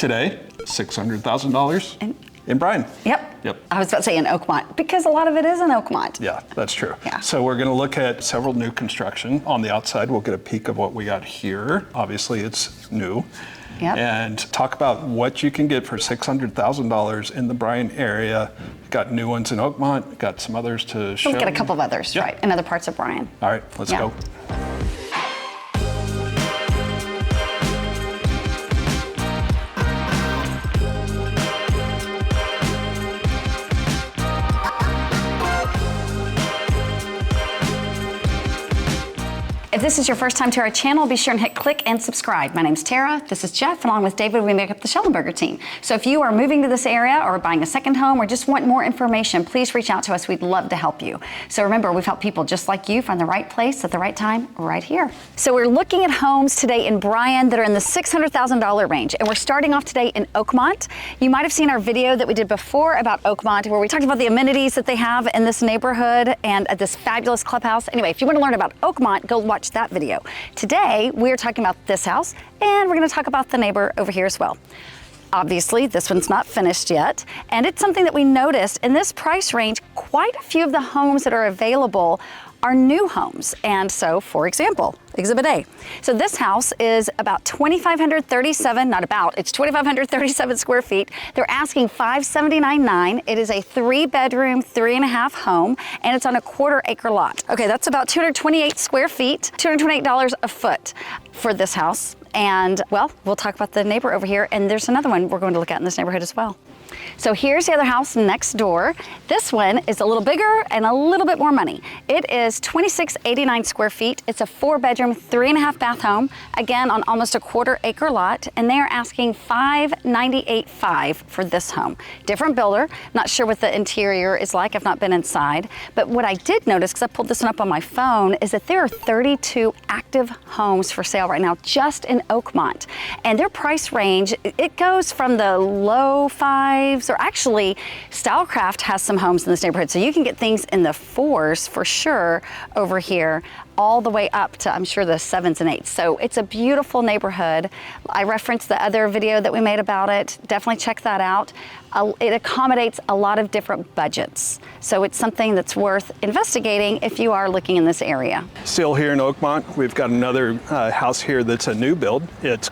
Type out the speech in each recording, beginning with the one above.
Today, $600,000 in Bryan. Yep. I was about to say in Oakmont, because a lot of it is in Oakmont. Yeah, that's true. Yeah. So we're gonna look at several new construction. On the outside, we'll get a peek of what we got here. Obviously, it's new. Yep. And talk about what you can get for $600,000 in the Bryan area. Got new ones in Oakmont, got some others to show. We'll get a couple of others, right, in other parts of Bryan. All right, let's go. If this is your first time to our channel, be sure and hit click and subscribe. My name's Tara, this is Jeff, along with David, we make up the Schellenberger team. So if you are moving to this area or buying a second home or just want more information, please reach out to us. We'd love to help you. So remember, we've helped people just like you find the right place at the right time right here. So we're looking at homes today in Bryan that are in the $600,000 range. And we're starting off today in Oakmont. You might have seen our video that we did before about Oakmont, where we talked about the amenities that they have in this neighborhood and at this fabulous clubhouse. Anyway, if you want to learn about Oakmont, go watch that video. Today, we're talking about this house, and we're going to talk about the neighbor over here as well. Obviously, this one's not finished yet, and it's something that we noticed in this price range. Quite a few of the homes that are available are new homes. And so, for example, Exhibit A. So this house is about 2,537, not about, it's 2,537 square feet. They're asking $579,900. It is a 3-bedroom, 3.5 home, and it's on a 1/4 acre lot. Okay, that's about 228 square feet, $228 a foot for this house. And well, we'll talk about the neighbor over here, and there's another one we're going to look at in this neighborhood as well. So here's the other house next door. This one is a little bigger and a little bit more money. It is 2,689 square feet. It's a 4-bedroom, 3.5 bath home, again on almost a 1/4 acre lot, and they are asking $598,500 for this home. Different builder, not sure what the interior is like, I've not been inside, but what I did notice, because I pulled this one up on my phone, is that there are 32 active homes for sale right now just in Oakmont. And their price range, it goes from the low 5s, or actually Stylecraft has some homes in this neighborhood, so you can get things in the 4s for sure over here, all the way up to, I'm sure, the 7s and 8s. So it's a beautiful neighborhood. I referenced the other video that we made about it. Definitely check that out. It accommodates a lot of different budgets. So it's something that's worth investigating if you are looking in this area. Still here in Oakmont, we've got another house here that's a new build. It's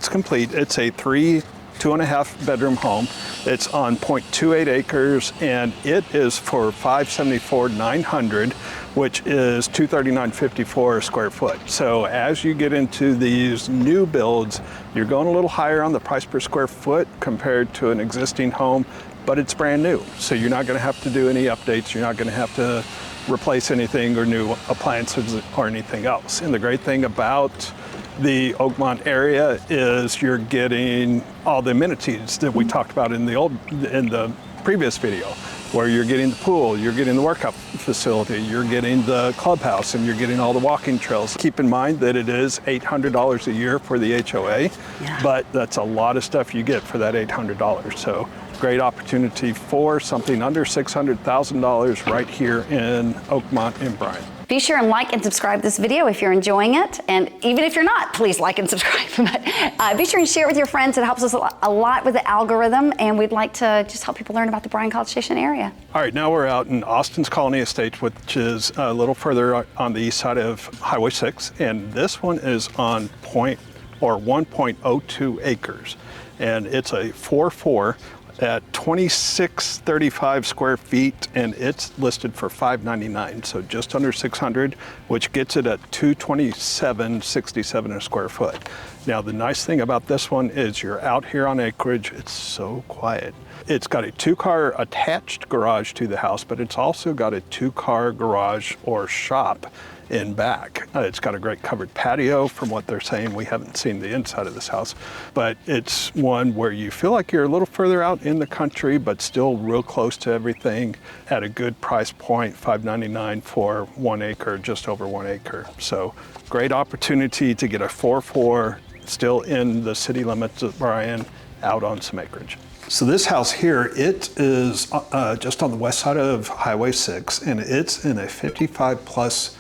complete. It's a 2.5 bedroom home. It's on 0.28 acres, and it is for $574,900, which is $239.54 a square foot. So as you get into these new builds, you're going a little higher on the price per square foot compared to an existing home, but it's brand new. So you're not going to have to do any updates. You're not going to have to replace anything or new appliances or anything else. And the great thing about the Oakmont area is you're getting all the amenities that we talked about in the previous video, where you're getting the pool, you're getting the workout facility, you're getting the clubhouse, and you're getting all the walking trails. Keep in mind that it is $800 a year for the HOA, but that's a lot of stuff you get for that $800. So great opportunity for something under $600,000 right here in Oakmont in Bryan. Be sure and like and subscribe this video if you're enjoying it. And even if you're not, please like and subscribe. But be sure and share it with your friends. It helps us a lot with the algorithm. And we'd like to just help people learn about the Bryan-College Station area. All right, now we're out in Austin's Colony Estates, which is a little further on the east side of Highway 6. And this one is on 1.02 acres. And it's a 4-4 at 2,635 square feet, and it's listed for $599, so just under $600, which gets it at $227.67 a square foot. Now the nice thing about this one is you're out here on acreage. It's so quiet. It's got a 2-car attached garage to the house, but it's also got a 2-car garage or shop in back. It's got a great covered patio from what they're saying. We haven't seen the inside of this house, but it's one where you feel like you're a little further out in the country, but still real close to everything at a good price point, $599 for 1 acre, just over 1 acre. So great opportunity to get a 4-4 still in the city limits of Bryan out on some acreage. So this house here, it is just on the west side of Highway 6, and it's in a 55 plus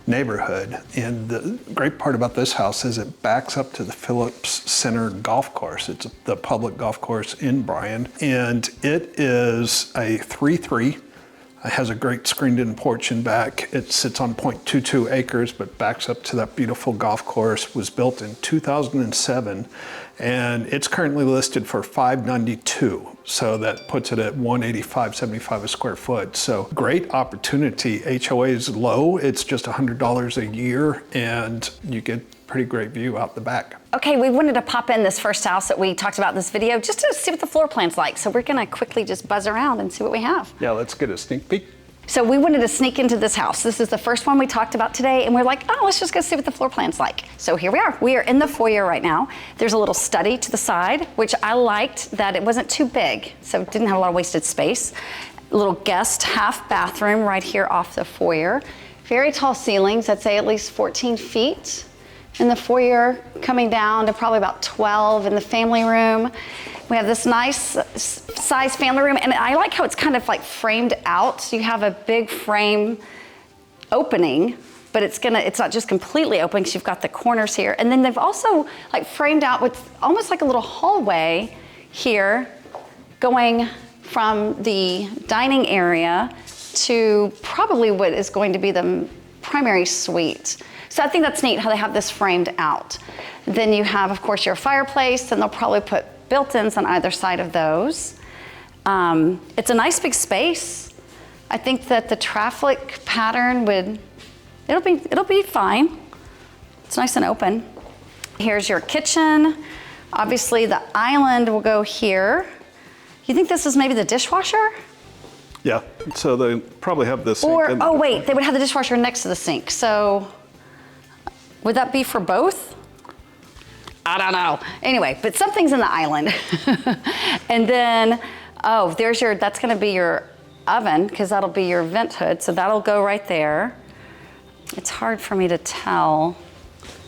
neighborhood. And the great part about this house is it backs up to the Phillips Center golf course. It's the public golf course in Bryan, and it is a 3-3. It has a great screened-in porch in back. It sits on 0.22 acres, but backs up to that beautiful golf course. Was built in 2007, and it's currently listed for $592. So that puts it at $185.75 a square foot. So great opportunity. HOA is low. It's just $100 a year, and you get pretty great view out the back. Okay, we wanted to pop in this first house that we talked about in this video just to see what the floor plan's like. So we're gonna quickly just buzz around and see what we have. Yeah, let's get a sneak peek. So we wanted to sneak into this house. This is the first one we talked about today, and we're like, oh, let's just go see what the floor plan's like. So here we are. We are in the foyer right now. There's a little study to the side, which I liked that it wasn't too big, so it didn't have a lot of wasted space. A little guest half bathroom right here off the foyer. Very tall ceilings, I'd say at least 14 feet. In the foyer, coming down to probably about 12 in the family room. We have this nice size family room, and I like how it's kind of like framed out. So you have a big frame opening, but it's not just completely open because you've got the corners here. And then they've also like framed out with almost like a little hallway here going from the dining area to probably what is going to be the primary suite. So I think that's neat how they have this framed out. Then you have, of course, your fireplace, and they'll probably put built-ins on either side of those. It's a nice big space. I think that the traffic pattern it'll be fine. It's nice and open. Here's your kitchen. Obviously the island will go here. You think this is maybe the dishwasher? Yeah, so they probably have this. Or, oh wait, they would have the dishwasher next to the sink. So would that be for both? I don't know. Anyway, but something's in the island. And then, oh, that's gonna be your oven, because that'll be your vent hood. So that'll go right there. It's hard for me to tell.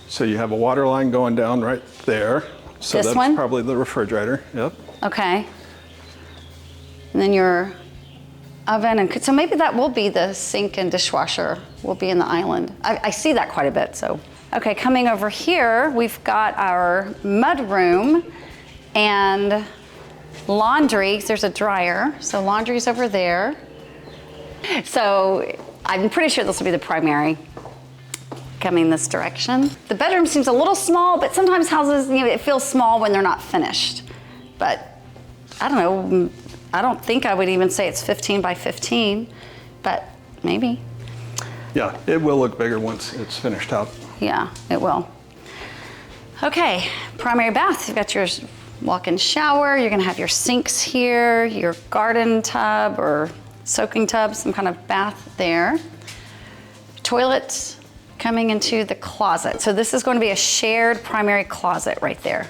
So you have a water line going down right there. So This that's one? probably the refrigerator, yep. Okay. And then your oven, and so maybe that will be the sink and dishwasher will be in the island. I see that quite a bit, so. Okay, coming over here, we've got our mud room and laundry. There's a dryer, so laundry's over there. So I'm pretty sure this will be the primary coming this direction. The bedroom seems a little small, but sometimes houses, it feels small when they're not finished. But I don't know, I don't think I would even say it's 15 by 15, but maybe. Yeah, it will look bigger once it's finished out. Yeah, it will. Okay, primary bath. You've got your walk-in shower. You're gonna have your sinks here, your garden tub or soaking tub, some kind of bath there. Toilet coming into the closet. So this is going to be a shared primary closet right there.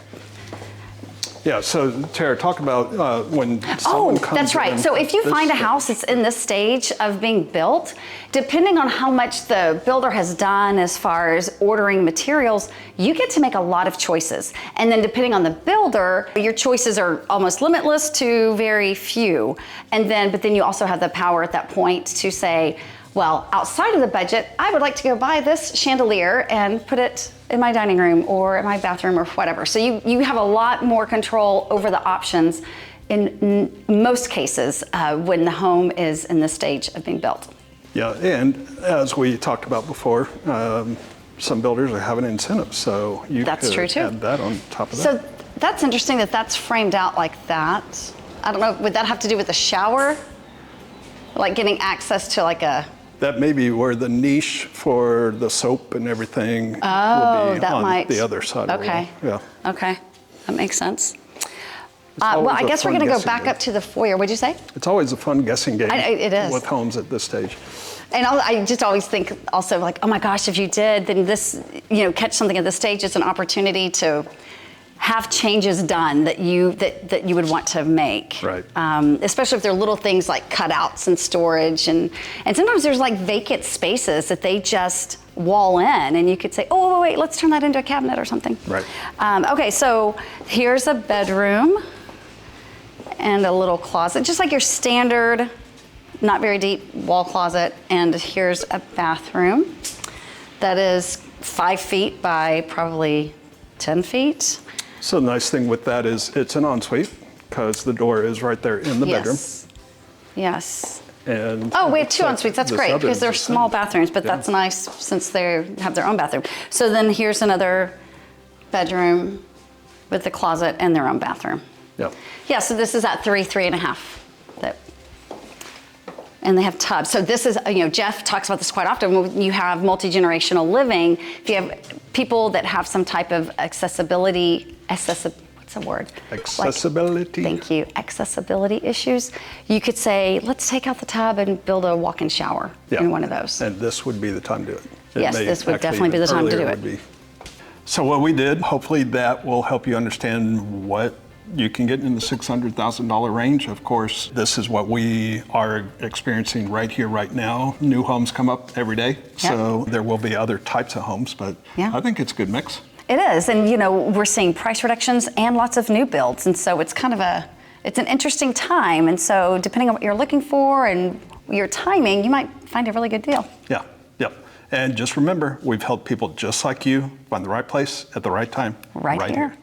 Yeah, so Tara, talk about when someone comes that's right. in, So if you find a house that's in this stage of being built, depending on how much the builder has done as far as ordering materials, you get to make a lot of choices. And then depending on the builder, your choices are almost limitless to very few. But then you also have the power at that point to say, well, outside of the budget, I would like to go buy this chandelier and put it in my dining room or in my bathroom or whatever. So you have a lot more control over the options in most cases when the home is in the stage of being built. Yeah, and as we talked about before, some builders are having incentives, so you That's could true too. add that on top of that. So that's interesting that that's framed out like that. I don't know, would that have to do with the shower? Like getting access to like a... That may be where the niche for the soap and everything will be on the other side of the wall. Yeah. Okay, that makes sense. Well, I guess we're gonna go back up to the foyer. What'd you say? It's always a fun guessing game it is. with homes at this stage. And I just always think also like, oh my gosh, if you did, then this, catch something at this stage, it's an opportunity to have changes done that you would want to make. Right. Especially if they're little things like cutouts and storage, and sometimes there's like vacant spaces that they just wall in, and you could say, oh wait, let's turn that into a cabinet or something. Right. Okay, so here's a bedroom and a little closet, just like your standard, not very deep wall closet, and here's a bathroom. that is 5 feet by probably 10 feet. So the nice thing with that is it's an ensuite because the door is right there in the bedroom. Yes. And oh, we have 2 ensuites. That's great because they're small bathrooms, but Yeah. that's nice since they have their own bathroom. So then here's another bedroom with the closet and their own bathroom. Yeah. Yeah, so this is at 3.5. And they have tubs. So this is, Jeff talks about this quite often. When you have multi-generational living, if you have people that have some type of accessibility, what's the word? Accessibility. Thank you. Accessibility issues. You could say, let's take out the tub and build a walk-in shower in one of those. And this would be the time to do it. Yes, this would definitely be the time to do it. So what we did, hopefully that will help you understand what you can get in the $600,000 range. Of course, this is what we are experiencing right here, right now. New homes come up every day, so there will be other types of homes, but I think it's a good mix. It is, and we're seeing price reductions and lots of new builds, and so it's kind of it's an interesting time, and so depending on what you're looking for and your timing, you might find a really good deal. Yeah, yep. And just remember, we've helped people just like you find the right place at the right time. Right here.